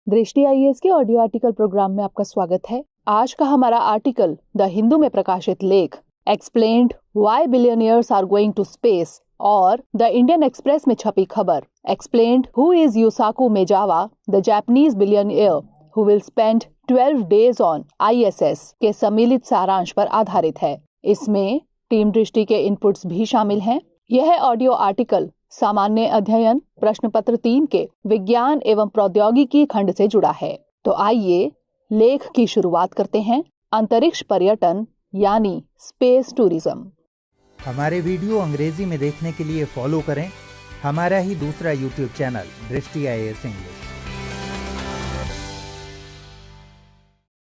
दृष्टि आईएएस के audio article programme में आपका स्वागत है। आज का हमारा आर्टिकल द हिंदू में प्रकाशित लेख explained why billionaires are going to space और द इंडियन एक्सप्रेस में छपी खबर explained who is Yusaku Maezawa the Japanese billionaire who will spend 12 days on ISS के सम्मिलित सारांश पर आधारित है। इसमें टीम दृष्टि के इनपुट्स भी शामिल हैं। यह ऑडियो आर्टिकल सामान्य अध्ययन प्रश्न पत्र 3 के विज्ञान एवं प्रौद्योगिकी खंड से जुड़ा है। तो आइए लेख की शुरुआत करते हैं। अंतरिक्ष पर्यटन यानी स्पेस टूरिज्म। हमारे वीडियो अंग्रेजी में देखने के लिए फॉलो करें हमारा ही दूसरा YouTube चैनल दृष्टि IAS इंग्लिश।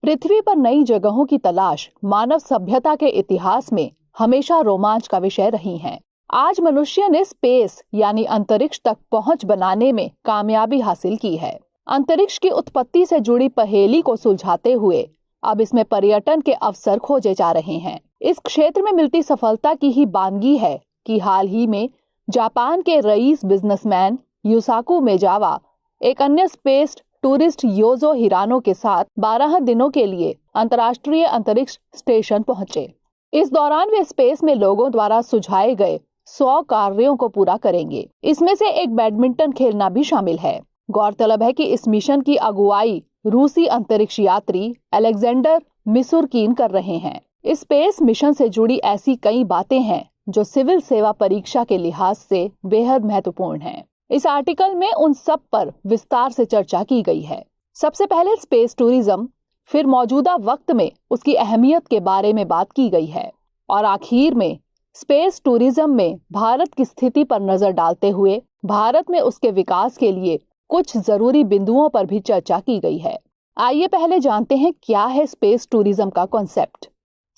पृथ्वी पर नई जगहों की तलाश मानव सभ्यता के इतिहास में हमेशा रोमांच का विषय रही है। आज मनुष्य ने स्पेस यानी अंतरिक्ष तक पहुंच बनाने में कामयाबी हासिल की है। अंतरिक्ष की उत्पत्ति से जुड़ी पहेली को सुलझाते हुए अब इसमें पर्यटन के अवसर खोजे जा रहे हैं। इस क्षेत्र में मिलती सफलता की ही बानगी है कि हाल ही में जापान के रईस बिजनेसमैन यूसाकू मेजावा एक अन्य स्पेस टूरिस्ट योजो हिरानो के साथ 12 दिनों के लिए अंतर्राष्ट्रीय अंतरिक्ष स्टेशन पहुंचे। इस दौरान वे स्पेस में लोगों द्वारा सुझाए गए 100 कार्यों को पूरा करेंगे। इसमें से एक बैडमिंटन खेलना भी शामिल है। गौरतलब है कि इस मिशन की अगुवाई रूसी अंतरिक्ष यात्री अलेक्जेंडर मिसुरकीन कर रहे हैं। इस स्पेस मिशन से जुड़ी ऐसी कई बातें हैं जो सिविल सेवा परीक्षा के लिहाज से बेहद महत्वपूर्ण हैं। इस आर्टिकल में उन सब पर विस्तार से चर्चा की गई है। सबसे पहले स्पेस टूरिज्म, फिर मौजूदा वक्त में उसकी अहमियत के बारे में बात की गई है और आखिर में स्पेस टूरिज्म में भारत की स्थिति पर नजर डालते हुए भारत में उसके विकास के लिए कुछ जरूरी बिंदुओं पर भी चर्चा की गई है। आइए पहले जानते हैं क्या है स्पेस टूरिज्म का कॉन्सेप्ट।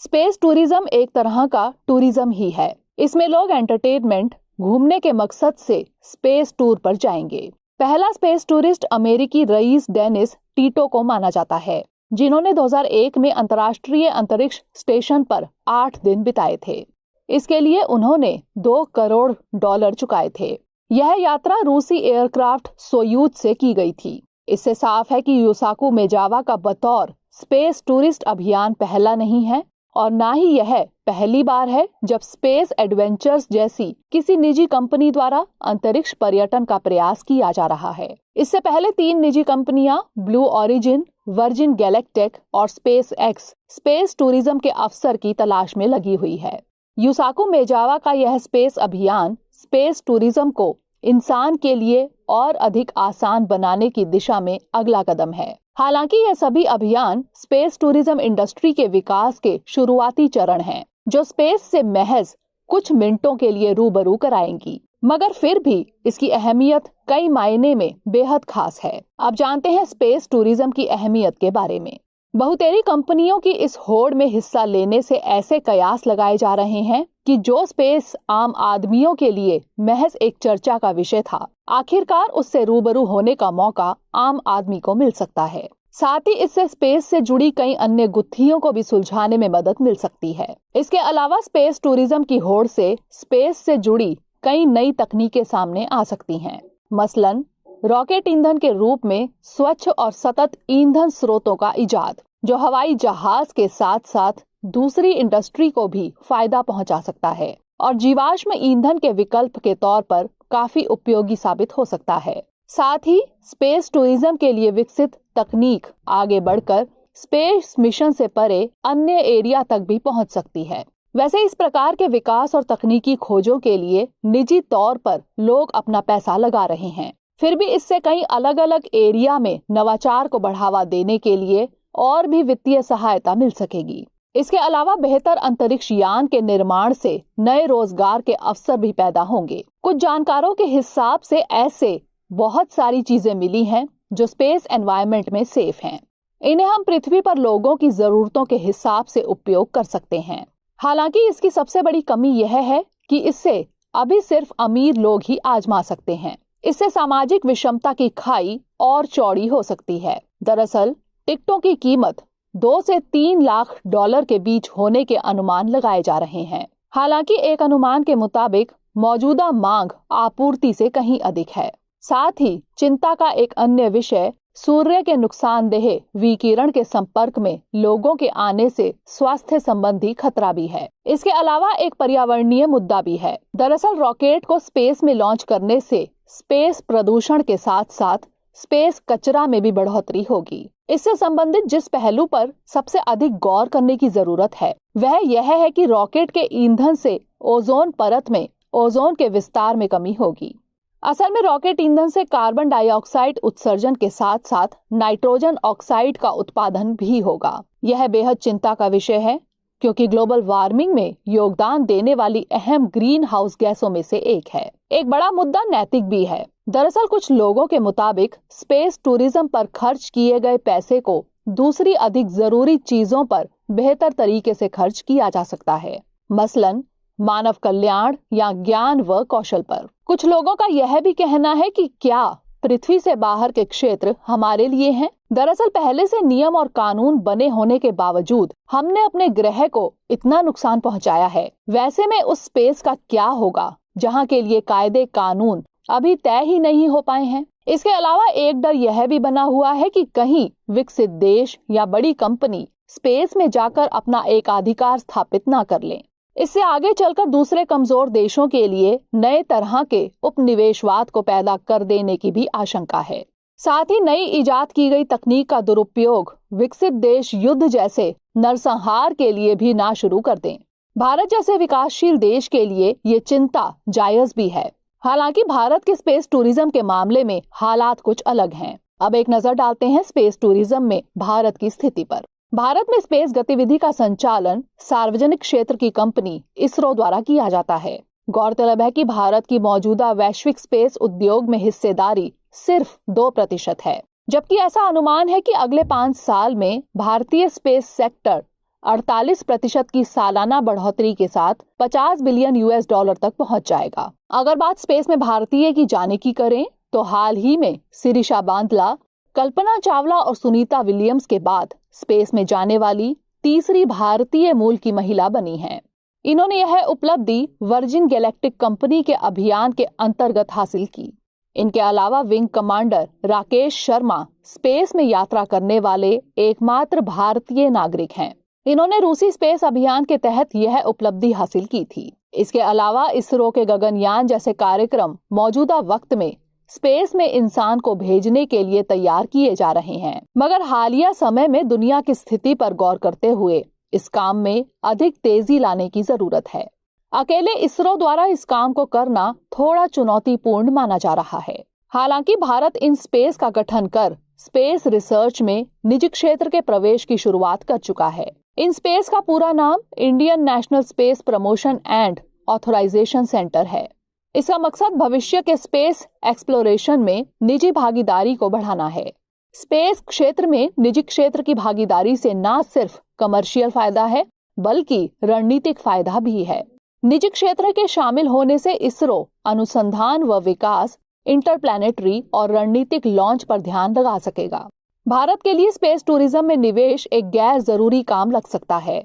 स्पेस टूरिज्म एक तरह का टूरिज्म ही है। इसमें लोग एंटरटेनमेंट, घूमने के मकसद से स्पेस टूर पर जाएंगे। पहला स्पेस टूरिस्ट अमेरिकी रईस डेनिस टीटो को माना जाता है, जिन्होंने 2001 में अंतर्राष्ट्रीय अंतरिक्ष स्टेशन पर 8 दिन बिताए थे। इसके लिए उन्होंने $2 करोड़ चुकाए थे। यह यात्रा रूसी एयरक्राफ्ट सोयूज से की गई थी। इससे साफ है कि यूसाकू मेजावा का बतौर स्पेस टूरिस्ट अभियान पहला नहीं है और ना ही यह पहली बार है जब स्पेस एडवेंचर्स जैसी किसी निजी कंपनी द्वारा अंतरिक्ष पर्यटन का प्रयास किया जा रहा है। इससे पहले 3 निजी कंपनियां ब्लू ओरिजिन, वर्जिन गैलेक्टिक और स्पेस एक्स स्पेस टूरिज्म के अवसर की तलाश में लगी हुई है। यूसाकू मेजावा का यह स्पेस अभियान स्पेस टूरिज्म को इंसान के लिए और अधिक आसान बनाने की दिशा में अगला कदम है। हालांकि यह सभी अभियान स्पेस टूरिज्म इंडस्ट्री के विकास के शुरुआती चरण हैं, जो स्पेस से महज कुछ मिनटों के लिए रूबरू कराएंगी, मगर फिर भी इसकी अहमियत कई मायने में बेहद खास है। अब जानते हैं स्पेस टूरिज्म की अहमियत के बारे में। बहुतेरी कंपनियों की इस होड़ में हिस्सा लेने से ऐसे कयास लगाए जा रहे हैं कि जो स्पेस आम आदमियों के लिए महज एक चर्चा का विषय था, आखिरकार उससे रूबरू होने का मौका आम आदमी को मिल सकता है। साथ ही इससे स्पेस से जुड़ी कई अन्य गुत्थियों को भी सुलझाने में मदद मिल सकती है। इसके अलावा स्पेस टूरिज्म की होड़ से स्पेस से जुड़ी कई नई तकनीकें सामने आ सकती हैं। मसलन रॉकेट ईंधन के रूप में स्वच्छ और सतत ईंधन स्रोतों का इजाद, जो हवाई जहाज के साथ साथ दूसरी इंडस्ट्री को भी फायदा पहुंचा सकता है और जीवाश्म ईंधन के विकल्प के तौर पर काफी उपयोगी साबित हो सकता है। साथ ही स्पेस टूरिज्म के लिए विकसित तकनीक आगे बढ़कर स्पेस मिशन से परे अन्य एरिया तक भी पहुंच सकती है। वैसे इस प्रकार के विकास और तकनीकी खोजों के लिए निजी तौर पर लोग अपना पैसा लगा रहे हैं। फिर भी इससे कई अलग अलग एरिया में नवाचार को बढ़ावा देने के लिए और भी वित्तीय सहायता मिल सकेगी। इसके अलावा बेहतर अंतरिक्ष यान के निर्माण से नए रोजगार के अवसर भी पैदा होंगे। कुछ जानकारों के हिसाब से ऐसे बहुत सारी चीजें मिली हैं जो स्पेस एनवायरनमेंट में सेफ हैं। इन्हें हम पृथ्वी पर लोगों की जरूरतों के हिसाब से उपयोग कर सकते हैं। हालांकि इसकी सबसे बड़ी कमी यह है कि इससे अभी सिर्फ अमीर लोग ही आजमा सकते हैं। इससे सामाजिक विषमता की खाई और चौड़ी हो सकती है। दरअसल टिकटों की कीमत $2 से $3 लाख के बीच होने के अनुमान लगाए जा रहे हैं। हालांकि एक अनुमान के मुताबिक मौजूदा मांग आपूर्ति से कहीं अधिक है। साथ ही चिंता का एक अन्य विषय सूर्य के नुकसानदेह विकिरण के संपर्क में लोगों के आने से स्वास्थ्य संबंधी खतरा भी है। इसके अलावा एक पर्यावरणीय मुद्दा भी है। दरअसल रॉकेट को स्पेस में लॉन्च करने से स्पेस प्रदूषण के साथ साथ स्पेस कचरा में भी बढ़ोतरी होगी। इससे संबंधित जिस पहलू पर सबसे अधिक गौर करने की जरूरत है वह यह है कि रॉकेट के ईंधन से ओजोन परत में ओजोन के विस्तार में कमी होगी। असल में रॉकेट ईंधन से कार्बन डाइऑक्साइड उत्सर्जन के साथ साथ नाइट्रोजन ऑक्साइड का उत्पादन भी होगा। यह बेहद चिंता का विषय है क्योंकि ग्लोबल वार्मिंग में योगदान देने वाली अहम ग्रीन हाउस गैसों में से एक है। एक बड़ा मुद्दा नैतिक भी है। दरअसल कुछ लोगों के मुताबिक स्पेस टूरिज्म पर खर्च किए गए पैसे को दूसरी अधिक जरूरी चीजों पर बेहतर तरीके से खर्च किया जा सकता है, मसलन मानव कल्याण या ज्ञान व कौशल पर। कुछ लोगों का यह भी कहना है कि क्या पृथ्वी से बाहर के क्षेत्र हमारे लिए हैं? दरअसल पहले से नियम और कानून बने होने के बावजूद हमने अपने ग्रह को इतना नुकसान पहुंचाया है। वैसे में उस स्पेस का क्या होगा जहां के लिए कायदे कानून अभी तय ही नहीं हो पाए हैं। इसके अलावा एक डर यह भी बना हुआ है कि कहीं विकसित देश या बड़ी कंपनी स्पेस में जाकर अपना एकाधिकार स्थापित न कर लें। इससे आगे चलकर दूसरे कमजोर देशों के लिए नए तरह के उपनिवेशवाद को पैदा कर देने की भी आशंका है। साथ ही नई इजाद की गई तकनीक का दुरुपयोग विकसित देश युद्ध जैसे नरसंहार के लिए भी ना शुरू कर दें। भारत जैसे विकासशील देश के लिए ये चिंता जायज भी है। हालांकि भारत के स्पेस टूरिज्म के मामले में हालात कुछ अलग हैं। अब एक नजर डालते हैं स्पेस टूरिज्म में भारत की स्थिति पर। भारत में स्पेस गतिविधि का संचालन सार्वजनिक क्षेत्र की कंपनी इसरो द्वारा किया जाता है। गौरतलब है कि भारत की मौजूदा वैश्विक स्पेस उद्योग में हिस्सेदारी सिर्फ 2% है, जबकि ऐसा अनुमान है कि अगले 5 साल में भारतीय स्पेस सेक्टर 48% की सालाना बढ़ोतरी के साथ $50 बिलियन तक पहुंच जाएगा। अगर बात स्पेस में भारतीय की जाने की करें तो हाल ही में शिरीषा बांदला, कल्पना चावला और सुनीता विलियम्स के बाद स्पेस में जाने वाली तीसरी भारतीय मूल की महिला बनी हैं। इन्होंने यह उपलब्धि वर्जिन गैलेक्टिक कंपनी के अभियान के अंतर्गत हासिल की। इनके अलावा wing commander Rakesh Sharma space में यात्रा करने वाले एकमात्र भारतीय नागरिक हैं। इन्होंने रूसी स्पेस अभियान के तहत यह उपलब्धि हासिल की थी। इसके अलावा इसरो के गगनयान जैसे कार्यक्रम मौजूदा वक्त में स्पेस में इंसान को भेजने के लिए तैयार किए जा रहे हैं, मगर हालिया समय में दुनिया की स्थिति पर गौर करते हुए इस काम में अधिक तेजी लाने की जरूरत है। अकेले इसरो द्वारा इस काम को करना थोड़ा चुनौतीपूर्ण माना जा रहा है। हालांकि भारत इन स्पेस का गठन कर स्पेस रिसर्च में निजी क्षेत्र के प्रवेश की शुरुआत कर चुका है। इन स्पेस का पूरा नाम Indian national space promotion and authorisation centre है। इसका मकसद भविष्य के स्पेस एक्सप्लोरेशन में निजी भागीदारी को बढ़ाना है। स्पेस क्षेत्र में निजी क्षेत्र की भागीदारी से न सिर्फ कमर्शियल फायदा है बल्कि रणनीतिक फायदा भी है। निजी क्षेत्र के शामिल होने से इसरो अनुसंधान व विकास, इंटरप्लैनेटरी और रणनीतिक लॉन्च पर ध्यान लगा सकेगा। भारत के लिए स्पेस टूरिज्म में निवेश एक गैर जरूरी काम लग सकता है,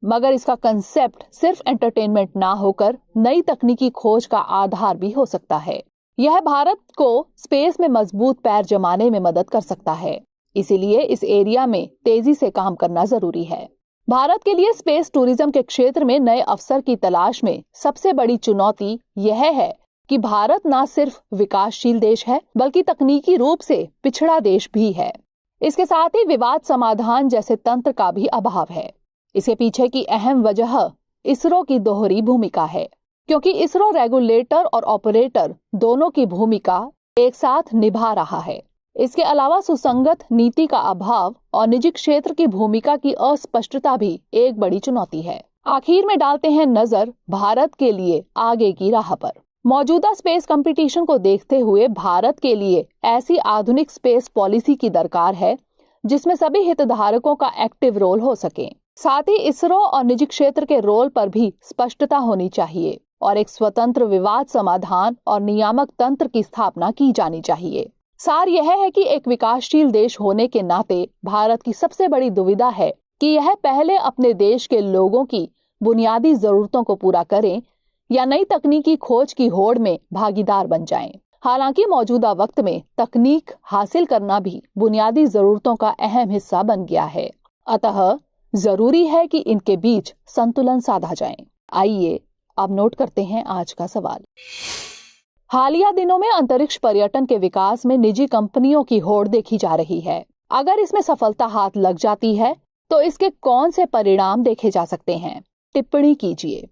मगर इसका कंसेप्ट सिर्फ एंटरटेनमेंट ना होकर नई तकनीकी खोज का आधार भी हो सकता है। यह भारत को स्पेस में मजबूत पैर जमाने में मदद कर सकता है। इसीलिए इस एरिया में तेजी से काम करना जरूरी है। भारत के लिए स्पेस टूरिज्म के क्षेत्र में नए अवसर की तलाश में सबसे बड़ी चुनौती यह है कि भारत न सिर्फ विकासशील देश है बल्कि तकनीकी रूप से पिछड़ा देश भी है। इसके साथ ही विवाद समाधान जैसे तंत्र का भी अभाव है। इसके पीछे की अहम वजह इसरो की दोहरी भूमिका है, क्योंकि इसरो रेगुलेटर और ऑपरेटर दोनों की भूमिका एक साथ निभा रहा है। इसके अलावा सुसंगत नीति का अभाव और निजी क्षेत्र की भूमिका की अस्पष्टता भी एक बड़ी चुनौती है। आखिर में डालते हैं नजर भारत के लिए आगे की राह पर। मौजूदा स्पेस कंपटीशन को देखते हुए भारत के लिए ऐसी आधुनिक स्पेस पॉलिसी की दरकार है जिसमें सभी हितधारकों का एक्टिव रोल हो सके। साथ ही इसरो और निजी क्षेत्र के रोल पर भी स्पष्टता होनी चाहिए और एक स्वतंत्र विवाद समाधान और नियामक तंत्र की स्थापना की जानी चाहिए। सार यह है कि एक विकासशील देश होने के नाते भारत की सबसे बड़ी दुविधा है कि यह पहले अपने देश के लोगों की बुनियादी जरूरतों को पूरा करें या नई तकनीकी खोज की होड़ में भागीदार बन जाएं। हालांकि मौजूदा वक्त में तकनीक हासिल करना भी बुनियादी जरूरतों का अहम हिस्सा बन गया है। अतः जरूरी है कि इनके बीच संतुलन साधा जाए। आइए अब नोट करते हैं आज का सवाल। हालिया दिनों में अंतरिक्ष पर्यटन के विकास में निजी कंपनियों की होड़ देखी जा रही है। अगर इसमें सफलता हाथ लग जाती है तो इसके कौन से परिणाम देखे जा सकते हैं? टिप्पणी कीजिए।